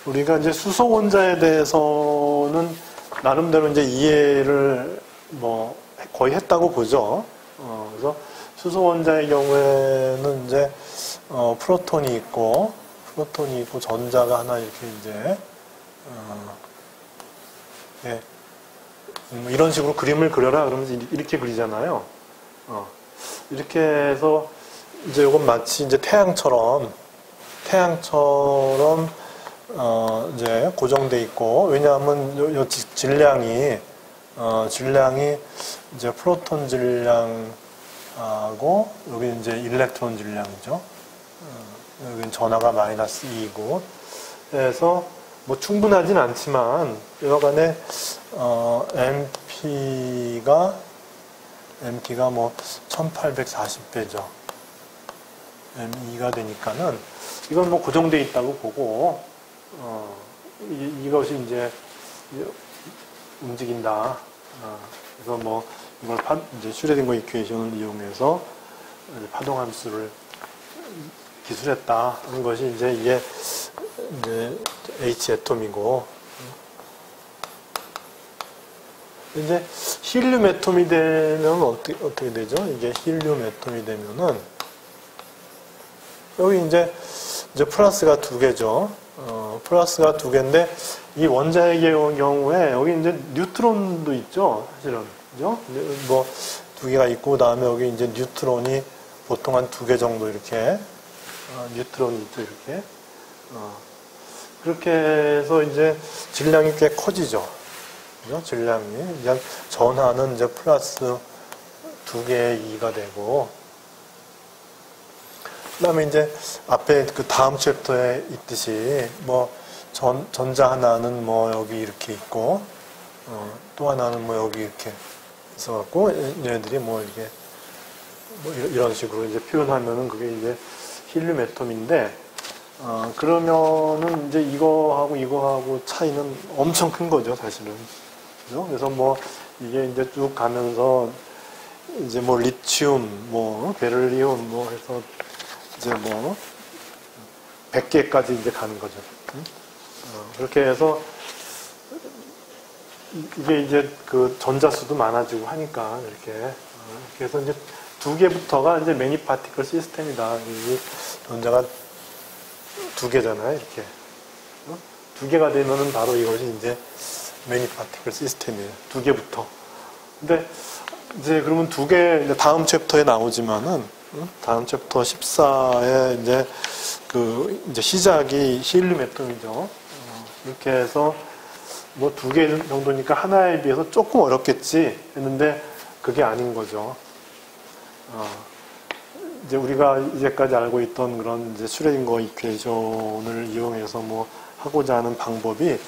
우리가 이제 수소 원자에 대해서는 나름대로 이제 이해를 뭐 거의 했다고 보죠. 그래서 수소 원자의 경우에는 이제 프로톤이 있고 전자가 하나 이렇게 이제 예, 이런 식으로 그림을 그려라 그러면서 이렇게 그리잖아요. 이렇게 해서 이제 이건 마치 이제 태양처럼 이제 고정돼 있고, 왜냐하면 요 질량이 이제 프로톤 질량하고 여기 이제 일렉트론 질량이죠. 여기는 전하가 마이너스 2이고, 그래서 뭐 충분하진 않지만 여간에 MP가 뭐 1840배죠. M2가 되니까는 이건 뭐 고정돼 있다고 보고 이것이 이제 움직인다. 그래서 뭐 이걸 이제 슈레딩거 이퀘이션을 이용해서 파동함수를 기술했다 하는 것이 이게 이제 H 애톰이고, 이제 힐륨 애톰이 되면 어떻게 되죠? 이게 힐륨 애톰이 되면은 여기 이제 플러스가 두 개죠. 플러스가 두 개인데 이 원자의 경우에 여기 이제 뉴트론도 있죠, 사실은. 그죠? 뭐 두 개가 있고, 그다음에 여기 이제 뉴트론이 보통 한 두 개 정도 이렇게 뉴트론이 있죠, 이렇게. 그렇게 해서 이제 질량이 꽤 커지죠. 그죠? 질량이. 그냥 전하는 이제 플러스 두 개의 2가 되고, 그 다음에 이제 앞에 그 다음 챕터에 있듯이 뭐 전자 하나는 뭐 여기 이렇게 있고, 또 하나는 뭐 여기 이렇게 있어갖고, 얘네들이 뭐 이렇게 뭐 이런 식으로 이제 표현하면은 그게 이제 힐륨 애톰인데, 그러면은 이제 이거하고 차이는 엄청 큰 거죠, 사실은. 그죠? 그래서 뭐 이게 이제 쭉 가면서 이제 뭐 리튬, 뭐 베릴리움, 뭐 해서 이제 뭐 100개까지 이제 가는 거죠. 그렇게 해서 이게 이제 그 전자수도 많아지고 하니까 이렇게 그래서 이제 두 개부터가 이제 매니 파티클 시스템이다. 이 전자가 두 개잖아요, 이렇게. 두 개가 되면은 바로 이것이 이제 매니 파티클 시스템이에요. 두 개부터. 근데 이제 그러면 두 개, 다음 챕터에 나오지만은, 다음 챕터 14에 이제 시작이 힐륨 애톰이죠. 이렇게 해서 뭐 두 개 정도니까 하나에 비해서 조금 어렵겠지 했는데 그게 아닌 거죠. 이제 우리가 이제까지 알고 있던 그런 이제 슈레딩거 이퀘이션을 이용해서 뭐 하고자 하는 방법이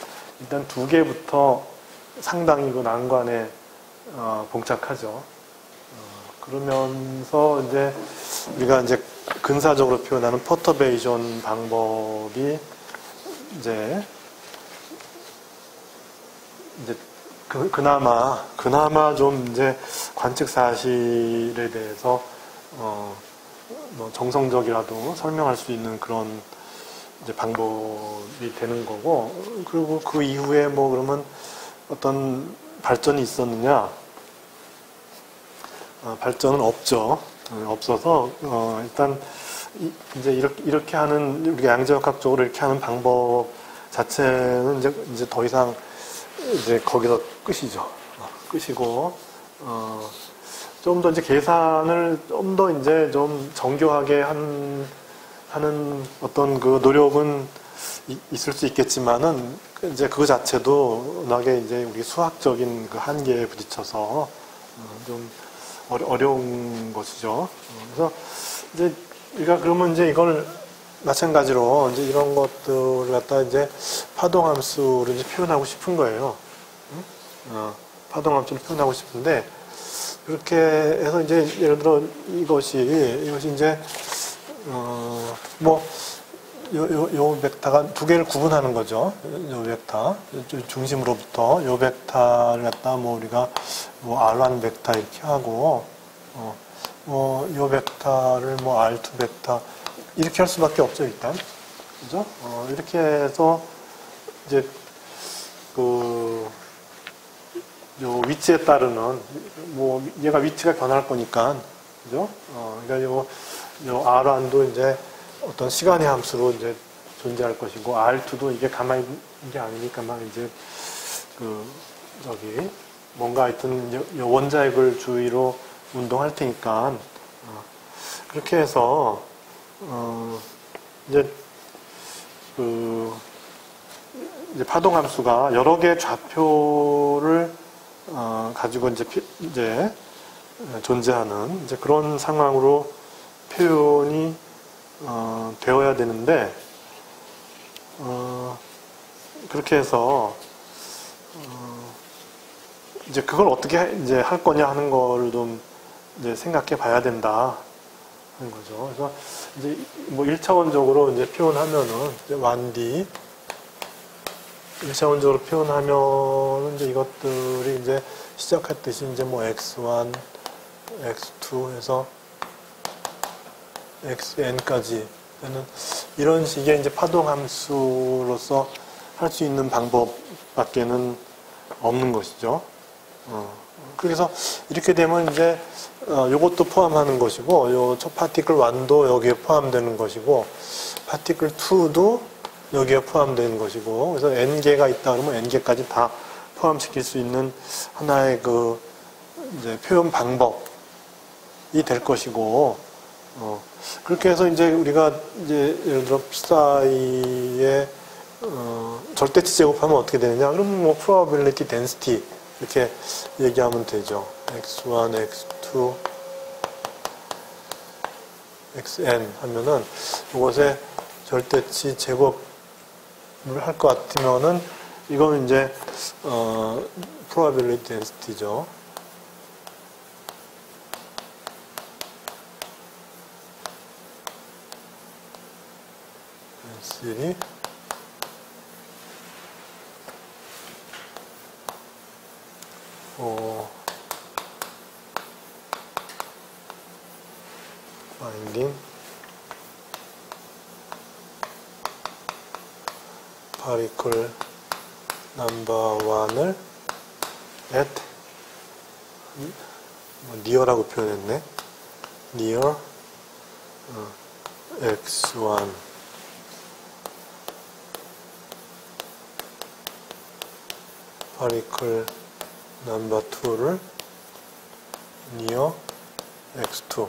일단 두 개부터 상당히 그 난관에 봉착하죠. 그러면서 이제 우리가 이제 근사적으로 표현하는 퍼터베이션 방법이 이제 그나마 좀 이제 관측 사실에 대해서 뭐 정성적이라도 설명할 수 있는 그런 이제 방법이 되는 거고, 그리고 그 이후에 뭐 그러면 어떤 발전이 있었느냐? 발전은 없죠. 없어서 일단 이제 이렇게 하는, 우리가 양자역학적으로 이렇게 하는 방법 자체는 이제 더 이상 이제 거기서 끝이죠. 끝이고 좀 더 이제 계산을 좀 더 이제 좀 정교하게 하는 어떤 그 노력은 있을 수 있겠지만은 이제 그 자체도 워낙에 이제 우리 수학적인 그 한계에 부딪혀서 좀 어려운 것이죠. 그래서 이제 우리가 그러면 이제 이걸 마찬가지로 이제 이런 것들을 갖다 이제 파동함수로 이제 표현하고 싶은 거예요. 파동함수를 표현하고 싶은데, 그렇게 해서 이제 예를 들어 이것이 이제 뭐 요 벡터가 두 개를 구분하는 거죠. 요 벡터 중심으로부터 요 벡터를 갖다 뭐 우리가 뭐 R1 벡터 이렇게 하고 뭐 요 벡터를 뭐 R2 벡터 이렇게 할 수밖에 없죠, 일단. 그죠? 이렇게 해서 이제 요 위치에 따르는 뭐 얘가 위치가 변할 거니까, 그죠? 그러니까 요 R1도 이제 어떤 시간의 함수로 이제 존재할 것이고, R2도 이게 가만히 있는 게 아니니까 막 이제 저기 뭔가 하여튼 요 원자핵을 주위로 운동할 테니까, 그렇게 해서 이제 이제 파동 함수가 여러 개의 좌표를 가지고 이제 존재하는 이제 그런 상황으로 표현이 되어야 되는데, 그렇게 해서 이제 그걸 어떻게 이제 할 거냐 하는 거를 좀 이제 생각해 봐야 된다 하는 거죠. 그래서 이제 뭐 1차원적으로 이제 표현하면은 이제 1D 1차원적으로 표현하면 이제 이것들이 이제 시작했듯이 이제 뭐 x1, x2 해서 xn까지 되는 이런 식의 이제 파동 함수로서 할 수 있는 방법밖에는 없는 것이죠. 그래서 이렇게 되면 이제 요것도 포함하는 것이고, 요 첫 파티클 1도 여기에 포함되는 것이고, 파티클 2도 여기에 포함되는 것이고, 그래서 n개가 있다 그러면 n개까지 다 포함시킬 수 있는 하나의 이제 표현 방법이 될 것이고, 그렇게 해서 이제 우리가 이제 예를 들어 psi의 절대치 제곱하면 어떻게 되느냐? 그러면 뭐 probability density 이렇게 얘기하면 되죠. x1, x2, xn 하면은 이것의 절대치 제곱을 할 것 같으면은 이거는 이제 probability density죠. density finding particle number 1을 at near라고 표현했네. near x1 particle number 2를 near x2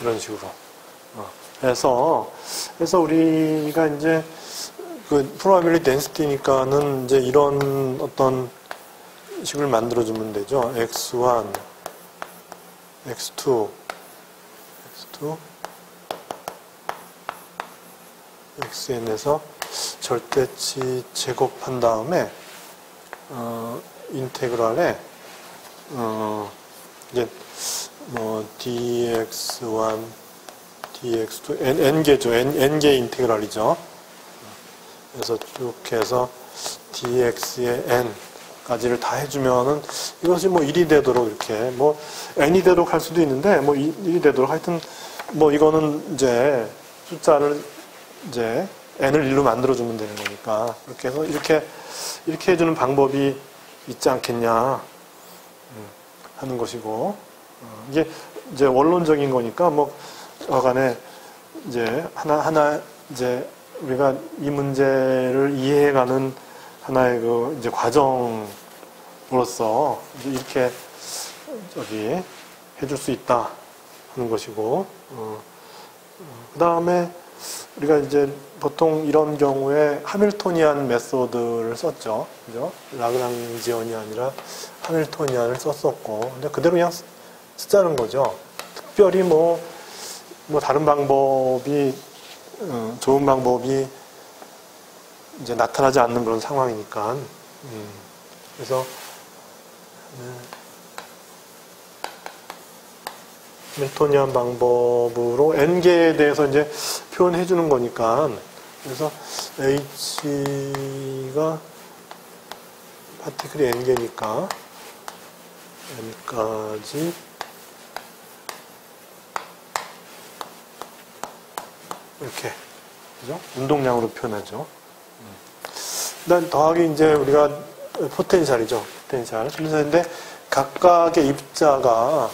이런 식으로 해서 우리가 이제 probability density니까는 이제 이런 어떤 식을 만들어주면 되죠. x1, x2, xn에서 절대치 제곱한 다음에 인테그랄에 이제 뭐 dx1, dx2, n개죠. n개 인테그랄이죠. 그래서 쭉 해서 dx의 n까지를 다 해주면은 이것이 뭐 1이 되도록 이렇게 뭐 n이 되도록 할 수도 있는데 뭐 1이 되도록 하여튼 뭐 이거는 이제 숫자를 이제 n을 1로 만들어주면 되는 거니까 그렇게 해서 이렇게 해주는 방법이 있지 않겠냐 하는 것이고, 이게 이제 원론적인 거니까 뭐 여간에 이제 하나 이제 우리가 이 문제를 이해해가는 하나의 이제 과정으로서 이제 이렇게 해줄 수 있다 하는 것이고, 그 다음에 우리가 이제 보통 이런 경우에 하밀토니안 메소드를 썼죠. 그죠? 라그랑지언이 아니라 하밀토니안을 썼었고, 근데 그대로 그냥 쓰자는 거죠. 특별히 뭐 다른 방법이, 좋은 방법이 이제 나타나지 않는 그런 상황이니까. 그래서, 하밀토니안 방법으로 n개에 대해서 이제 표현해 주는 거니까, 그래서 h가 파티클이 n개니까 n까지 이렇게 그죠? 운동량으로 표현하죠. 일단 더하기 이제 우리가 포텐셜이죠. 포텐셜. 그런데 각각의 입자가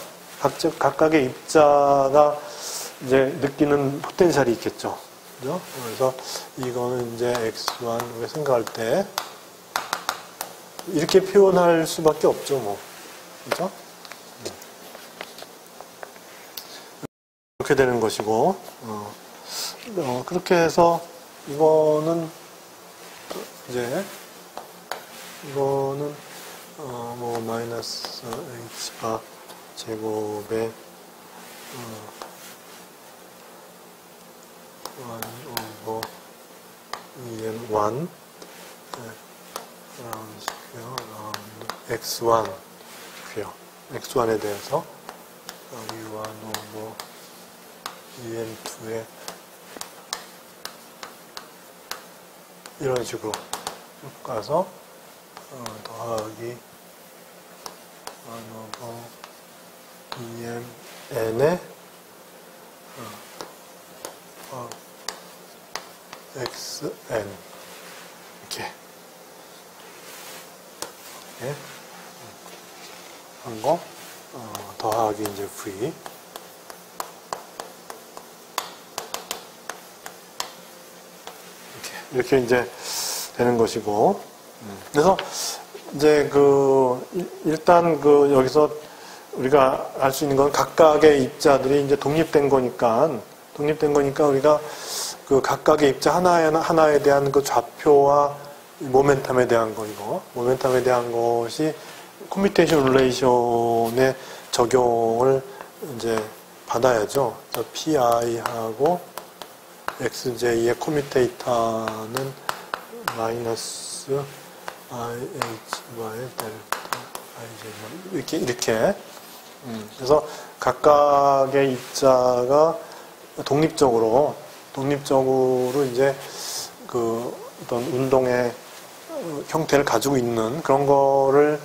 이제 느끼는 포텐셜이 있겠죠. 그죠? 그래서 이거는 이제 x1 우리가 생각할 때 이렇게 표현할 수밖에 없죠, 뭐. 그죠? 이렇게 되는 것이고, 그렇게 해서 이거는 뭐 마이너스 h바 제곱에 1 over en1 x1 x1에 대해서 u1 over en2에 이런 식으로 쭉 가서 더하기 1 over en에 xn 이렇게 한 거 더하기 이제 v 이렇게 이제 되는 것이고 그래서 이제 일단 여기서 우리가 알 수 있는 건 각각의 입자들이 이제 독립된 거니까 우리가 그 각각의 입자 하나에 대한 그 좌표와 모멘텀에 대한 거 모멘텀에 대한 것이 커뮤테이션 릴레이션의 적용을 이제 받아야죠. PI하고 XJ의 커뮤테이터는 마이너스 IHY 델타 IJ 이렇게 그래서 각각의 입자가 독립적으로 이제 어떤 운동의 형태를 가지고 있는 그런 거를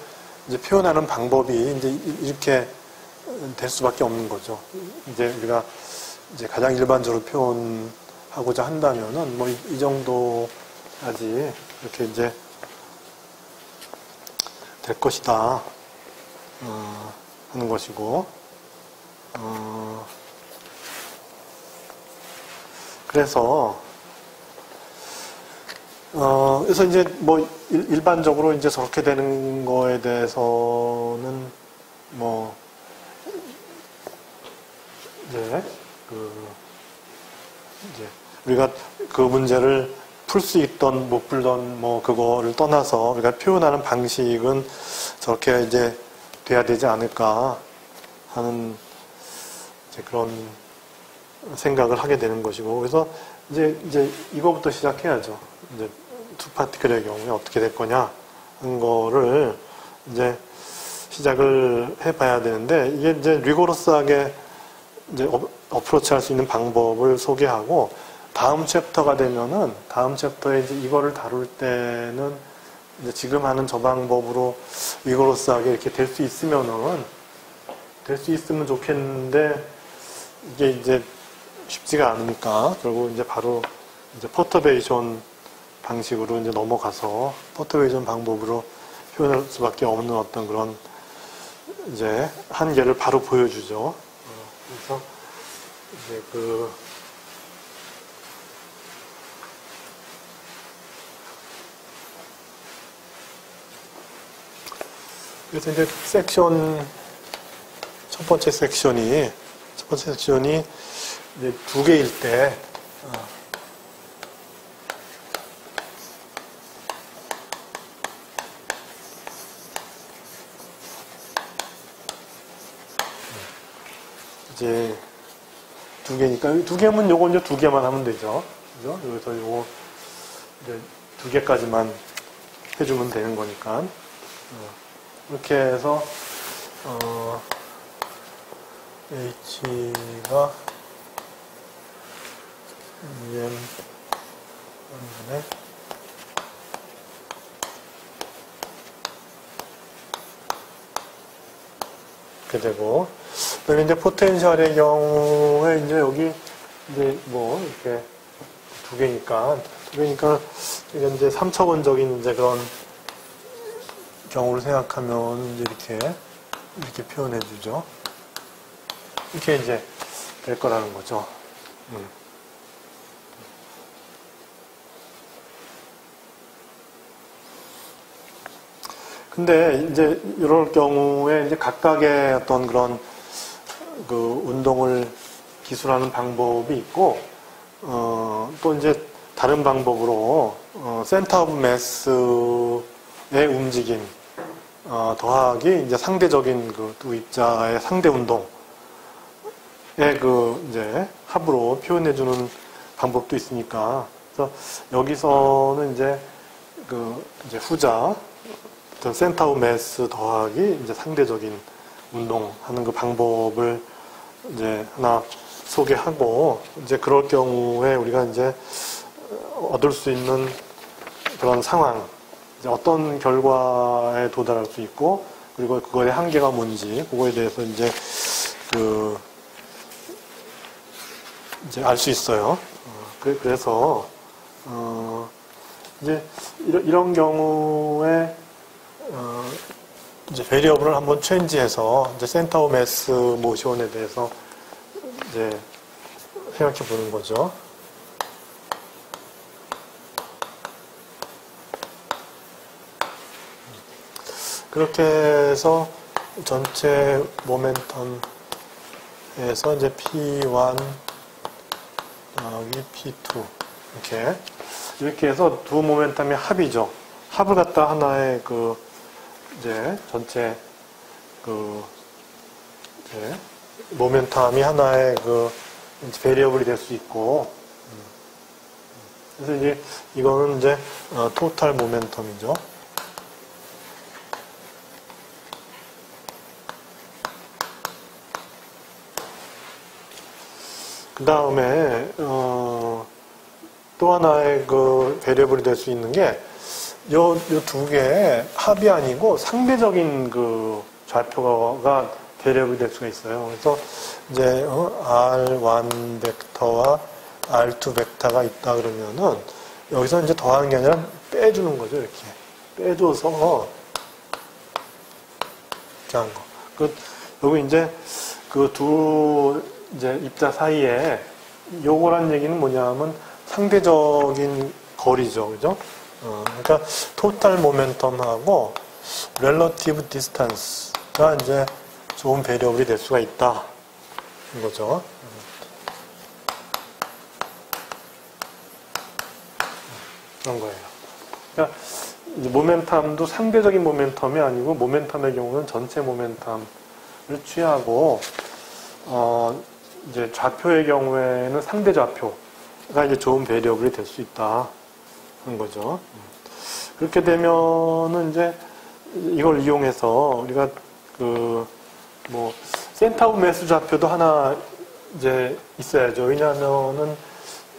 이제 표현하는 방법이 이제 이렇게 될 수밖에 없는 거죠. 이제 우리가 이제 가장 일반적으로 표현하고자 한다면은 뭐 이 정도까지 이렇게 이제 될 것이다 하는 것이고 그래서 이제 뭐 일반적으로 이제 저렇게 되는 거에 대해서는 뭐 이제 우리가 그 문제를 풀 수 있던 못 풀던 뭐 그거를 떠나서 우리가 표현하는 방식은 저렇게 이제 돼야 되지 않을까 하는 이제 그런 생각을 하게 되는 것이고 그래서 이제 이거부터 시작해야죠. 이제 투 파티클의 경우에 어떻게 될 거냐 하는 거를 이제 시작을 해봐야 되는데 이게 이제 리고러스하게 이제 어프로치 할 수 있는 방법을 소개하고 다음 챕터가 되면은 다음 챕터에 이제 이거를 다룰 때는 이제 지금 하는 저 방법으로 리고러스하게 이렇게 될 수 있으면 좋겠는데 이게 이제 쉽지가 않으니까 결국 이제 바로 이제 퍼터베이션 방식으로 이제 넘어가서 퍼터베이션 방법으로 표현할 수밖에 없는 어떤 그런 이제 한계를 바로 보여주죠. 그래서 이제 그래서 이제 첫 번째 섹션이 이제 두 개일 때, 이제 두 개니까, 두 개면 요거 이제 두 개만 하면 되죠. 그죠? 여기서 요거 이제 두 개까지만 해주면 되는 거니까. 이렇게 해서, H가 EM 한번에 이렇게 되고, 그다음에 이제 포텐셜의 경우에 이제 여기 이제 뭐 이렇게 두 개니까 이게 이제 3차원적인 이제 그런 경우를 생각하면 이제 이렇게 표현해 주죠. 이렇게 이제 될 거라는 거죠. 근데 이제 이럴 경우에 이제 각각의 어떤 그런 그 운동을 기술하는 방법이 있고, 또 이제 다른 방법으로, 센터 오브 매스의 움직임, 더하기 이제 상대적인 그 두 입자의 상대 운동의 그 이제 합으로 표현해주는 방법도 있으니까, 그래서 여기서는 이제 그 이제 후자, 어떤 센터 오브 매스 더하기 이제 상대적인 운동하는 그 방법을 이제 하나 소개하고, 이제 그럴 경우에 우리가 이제 얻을 수 있는 그런 상황, 이제 어떤 결과에 도달할 수 있고, 그리고 그거의 한계가 뭔지, 그거에 대해서 이제 이제 알 수 있어요. 그래서, 이제 이런 경우에, 이제 베리어블을 한번 체인지해서 이제 센터 오브 매스 모션에 대해서 이제 생각해 보는 거죠. 그렇게 해서 전체 모멘텀에서 이제 P1 더하기 P2 이렇게 해서 두 모멘텀의 합이죠. 합을 갖다 하나의 이제 전체 이제 모멘텀이 하나의 베리어블이 될 수 있고, 그래서 이제 이거는 이제 토탈 모멘텀이죠. 그 다음에 또 하나의 베리어블이 될 수 있는 게 요 두 개의 합이 아니고 상대적인 좌표가 베리어블이 될 수가 있어요. 그래서 이제 R1 벡터와 R2 벡터가 있다 그러면은 여기서 이제 더하는 게 아니라 빼주는 거죠. 이렇게 빼줘서 이렇게 한 거. 여기 이제 두 이제 입자 사이에 요거란 얘기는 뭐냐면 상대적인 거리죠. 그죠? 그러니까 토탈 모멘텀하고 렐러티브 디스턴스가 이제 좋은 베리어블이 될 수가 있다. 이거죠. 그런 거예요. 그러니까 이제 모멘텀도 상대적인 모멘텀이 아니고 모멘텀의 경우는 전체 모멘텀을 취하고 이제 좌표의 경우에는 상대 좌표가 이제 좋은 베리어블이 될 수 있다. 하는 거죠. 그렇게 되면은 이제 이걸 이용해서 우리가 센터 오브 매스 좌표도 하나 이제 있어야죠. 왜냐하면은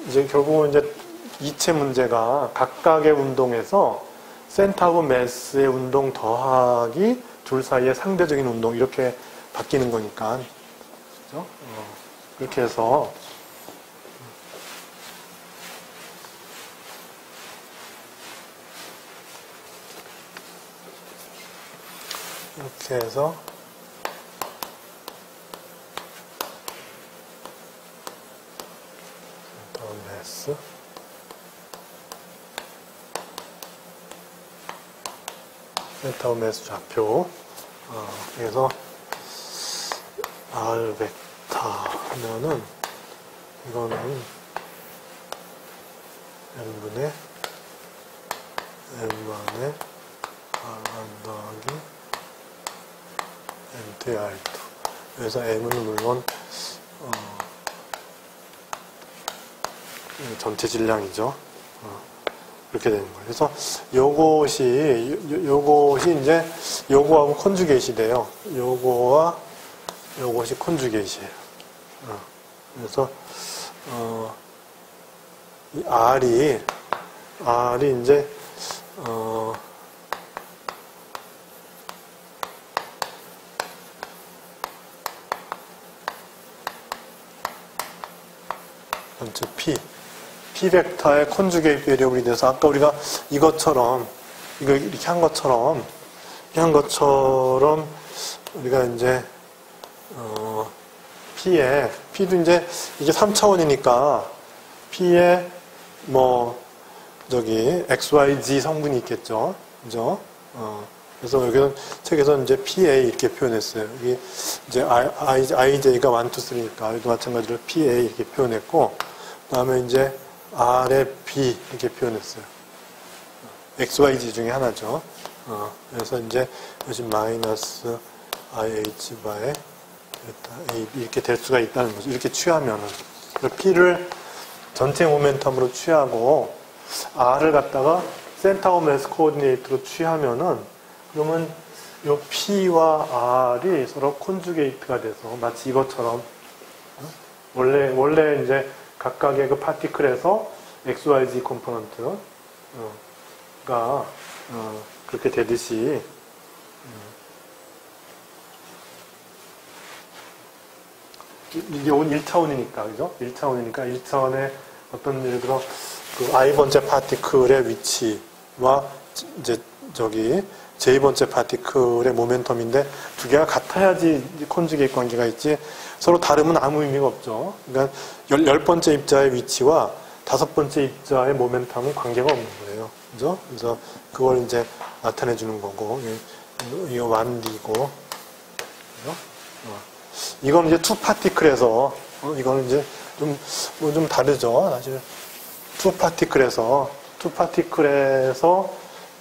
이제 결국은 이제 이체 문제가 각각의 운동에서 센터 오브 매스의 운동 더하기 둘 사이의 상대적인 운동 이렇게 바뀌는 거니까. 그죠? 그렇게 해서 이렇게 해서 센터 오브 매스 센터 오브 매스 좌표 그래서 R 벡터 하면은 이거는 n분의 n1의 R1 더하기 n2의 R2 그래서 m은 물론 전체 질량이죠. 이렇게 되는 거예요. 그래서 요것이 이제 요거하고 콘주게이트이 돼요. 요거와 요것이 콘주게이트이에요. 그래서 이 R이 이제 전체 P P 벡터의 컨주게이트 베리어블이 돼서 아까 우리가 이것처럼 이거 이렇게 한 것처럼 우리가 이제 P도 이제 이게 3차원이니까 P에 XYZ 성분이 있겠죠. 그죠? 그래서 여기는 책에서 이제 PA 이렇게 표현했어요. 이게 이제 IJ가 1, 2, 3니까 여기도 마찬가지로 PA 이렇게 표현했고, 그 다음에 이제 R에 B 이렇게 표현했어요. XYZ 중에 하나죠. 그래서 이제 이것이 마이너스 IH 바에 AB 이렇게 될 수가 있다는 거죠. 이렇게 취하면은. P를 전체 모멘텀으로 취하고, R을 갖다가 센터 오브 매스 코오디네이트로 취하면은, 그러면 이 P와 R이 서로 콘주게이트가 돼서 마치 이것처럼, 원래 이제 각각의 그 파티클에서 XYZ 컴포넌트가 그렇게 되듯이, 이게 1차원이니까, 그죠? 1차원의 어떤, 예를 들어, 그 I번째 파티클의 위치와, 이제, J번째 파티클의 모멘텀인데, 두 개가 같아야지 콘주게이트 관계가 있지, 서로 다르면 아무 의미가 없죠. 그러니까, 10번째 입자의 위치와 5번째 입자의 모멘텀은 관계가 없는 거예요. 그죠? 그래서, 그걸 이제 나타내주는 거고, 이거 1D고, 그죠? 이건 이제 2파티클에서, 이거는 이제 좀 다르죠. 사실, 2파티클에서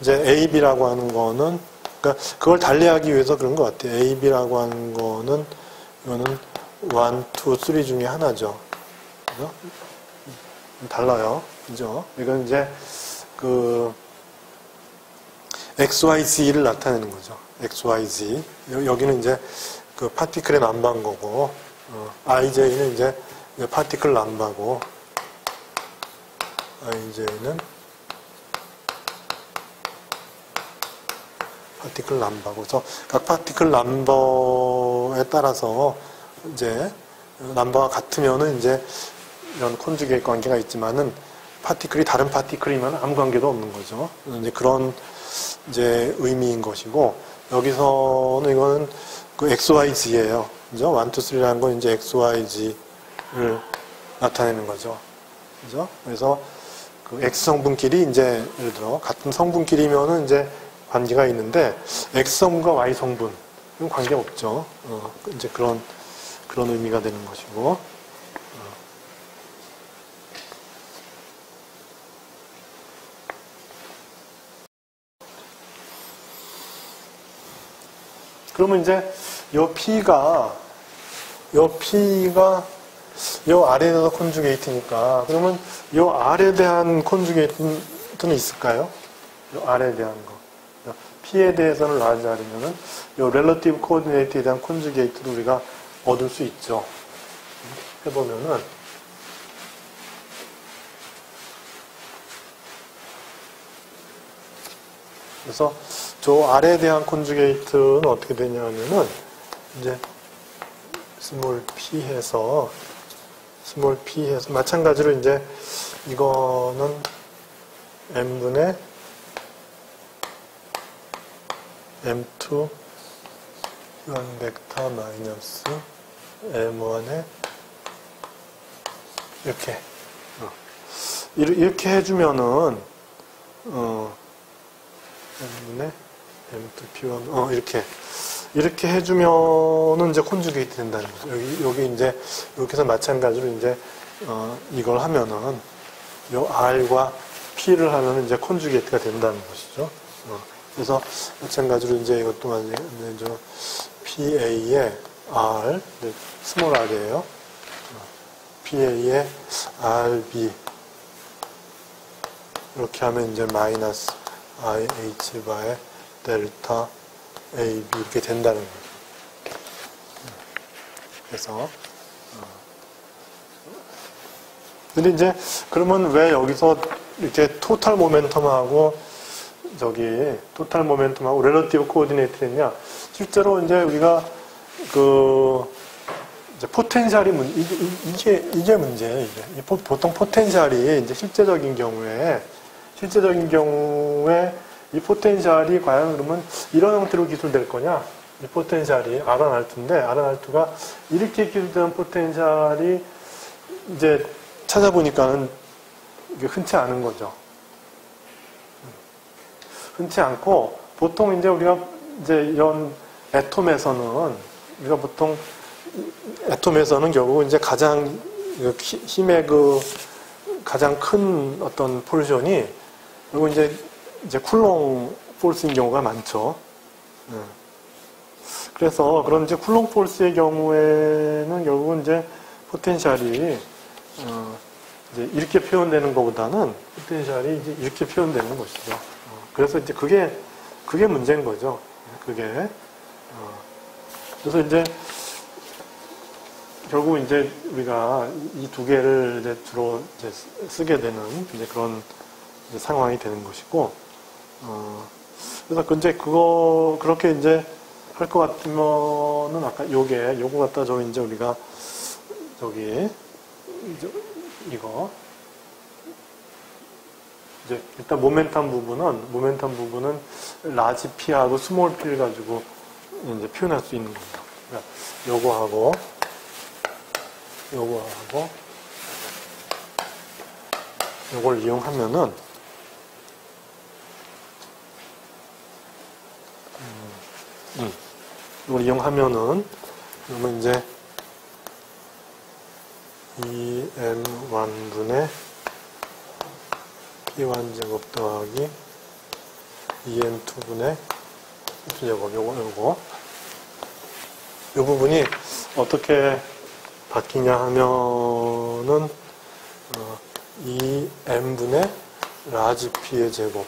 이제 AB라고 하는 거는, 그러니까 그걸 달리하기 위해서 그런 것 같아요. AB라고 하는 거는, 이거는 1, 2, 3 중에 하나죠. 그죠? 달라요. 그죠? 이건 이제, XYZ를 나타내는 거죠. XYZ. 여기는 이제, 그 파티클의 남바인 거고, IJ는 이제 파티클 남바고, IJ는 파티클 남바고, 그래서 각 파티클 남버에 따라서 이제 남바가 같으면은 이제 이런 콘주게이트 관계가 있지만은 파티클이 다른 파티클이면 아무 관계도 없는 거죠. 이제 그런 이제 의미인 것이고, 여기서는 이거는 그 XYZ예요. 그죠? 1, 2, 3라는 건 이제 XYZ를 나타내는 거죠. 그죠? 그래서 그 X 성분끼리 이제 예를 들어 같은 성분끼리면은 이제 관계가 있는데 X 성분과 Y 성분 은 관계가 없죠. 이제 그런 의미가 되는 것이고. 그러면 이제 요 P가 요 R에 대해서 콘주게이트니까, 그러면 요 R에 대한 콘주게이트는 있을까요? 요 R에 대한 거. P에 대해서는 나지 않으면은 요 렐러티브 코오디네이트에 대한 콘주게이트도 우리가 얻을 수 있죠. 해보면은, 그래서 저 R에 대한 콘주게이트는 어떻게 되냐면은, 이제, 스몰 p 해서 마찬가지로 이제 이거는 m분의 m2 P1 벡터 마이너스 m1에 이렇게 해주면은 m분의 m2 P1 이렇게 해주면은 이제 콘주게이트 된다는 거죠. 여기 이제, 이렇게 해서 마찬가지로 이제, 이걸 하면은, 요 R과 P를 하면은 이제 콘주게이트가 된다는 것이죠. 그래서 마찬가지로 이제 이것도 마찬가지로 PA에 R, 스몰 r이에요. PA에 RB. 이렇게 하면 이제 마이너스 IH 바의 델타 AB 이렇게 된다는 거죠. 그래서 근데 이제 그러면 왜 여기서 이렇게 토탈 모멘텀하고 토탈 모멘텀하고 렐러티브 코오디네이트를 했냐? 실제로 이제 우리가 이제 포텐셜이 이게 문제예요. 이게. 보통 포텐셜이 이제 실제적인 경우에 이 포텐셜이 과연 그러면 이런 형태로 기술될 거냐? 이 포텐셜이 R1R2인데 R1R2가 이렇게 기술되는 포텐셜이 이제 찾아보니까는 이게 흔치 않은 거죠. 흔치 않고 보통 이제 우리가 이제 이런 애톰에서는 결국 이제 가장 힘의 가장 큰 어떤 포지션이 그리고 이제 쿨롱 폴스인 경우가 많죠. 그래서 그런 이제 쿨롱 폴스의 경우에는 결국은 이제 포텐셜이 이제 이렇게 표현되는 것보다는 포텐셜이 이제 이렇게 표현되는 것이죠. 그래서 이제 그게 문제인 거죠. 그게. 그래서 이제 결국 이제 우리가 이 두 개를 이제 주로 이제 쓰게 되는 이제 그런 이제 상황이 되는 것이고, 그래서 이제 그렇게 이제 할 것 같으면은 아까 요거 갖다 이제 우리가 이제 일단 모멘텀 부분은 라지 P하고 스몰 P를 가지고 이제 표현할 수 있는 겁니다. 그러니까 요거하고 요걸 이용하면은 그러면 이제 EM1분의 P1제곱 더하기 EM2분의 P2제곱 요거 요 부분이 어떻게 바뀌냐 하면은 EM분의 라지 P의 제곱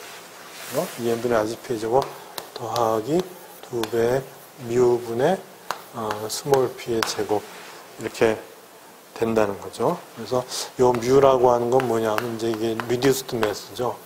EM분의 라지 P의 제곱 더하기 2배 뮤분의 스몰 P의 제곱 이렇게 된다는 거죠. 그래서 요 뮤라고 하는 건 뭐냐면 이제 이게 리듀스드 매스죠.